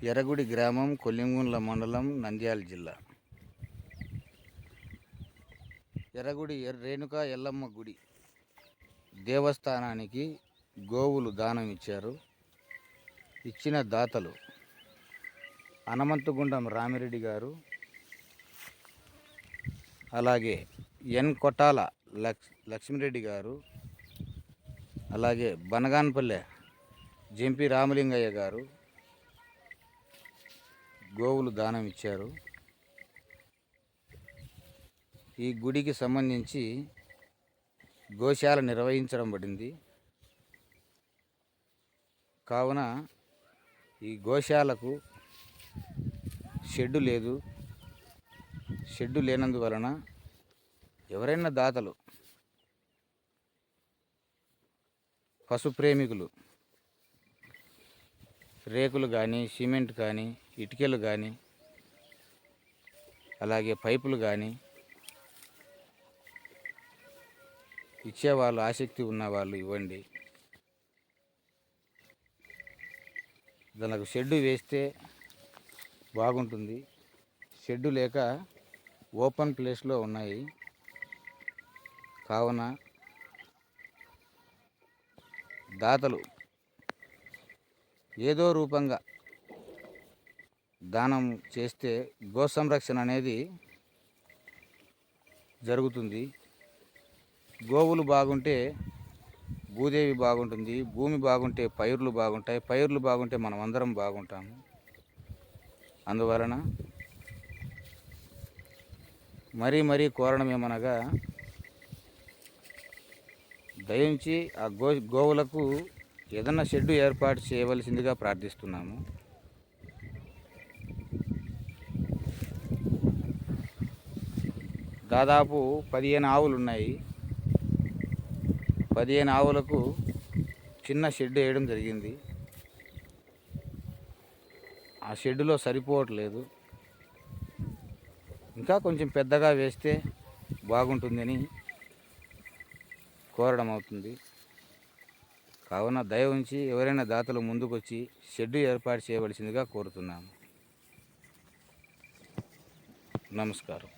ఎర్రగుడి గ్రామం, కొల్లింగుండ్ల మండలం, నంద్యాల జిల్లా. ఎర్రగుడి రేణుకా ఎల్లమ్మ గుడి దేవస్థానానికి గోవులు దానం ఇచ్చారు. ఇచ్చిన దాతలు హనుమంతగుండం రామిరెడ్డి గారు, అలాగే ఎన్ కొట్టాల లక్ష్మిరెడ్డి గారు, అలాగే బనగాన్పల్లె జంపి రామలింగయ్య గారు గోవులు దానం ఇచ్చారు. ఈ గుడికి సంబంధించి గోశాల నిర్వహించడం పడింది. కావున ఈ గోశాలకు షెడ్డు లేదు. షెడ్డు లేనందువలన ఎవరైనా దాతలు, పశు ప్రేమికులు రేకులు కానీ, సిమెంట్ కానీ, ఇటుకలు కానీ, అలాగే పైపులు కానీ ఇచ్చేవాళ్ళు, ఆసక్తి ఉన్నవాళ్ళు ఇవ్వండి. దానికి షెడ్డు వేస్తే బాగుంటుంది. షెడ్డు లేక ఓపెన్ ప్లేస్లో ఉన్నాయి. కావున దాతలు ఏదో రూపంగా దానం చేస్తే గో సంరక్షణ అనేది జరుగుతుంది. గోవులు బాగుంటే భూదేవి బాగుంటుంది. భూమి బాగుంటే పైర్లు బాగుంటాయి. పైర్లు బాగుంటే మనం అందరం బాగుంటాము. అందువలన మరీ కోరడం ఏమనగా, దయించి ఆ గోవులకు ఏదన్నా షెడ్డు ఏర్పాటు చేయవలసిందిగా ప్రార్థిస్తున్నాము. దాదాపు 15 ఆవులు ఉన్నాయి. 15 ఆవులకు చిన్న షెడ్ వేయడం జరిగింది. ఆ షెడ్డులో సరిపోవట్లేదు. ఇంకా కొంచెం పెద్దగా వేస్తే బాగుంటుందని కోరడం అవుతుంది. కావున దయ ఉంచి ఎవరైనా దాతలు ముందుకొచ్చి షెడ్డు ఏర్పాటు చేయవలసిందిగా కోరుతున్నాము. నమస్కారం.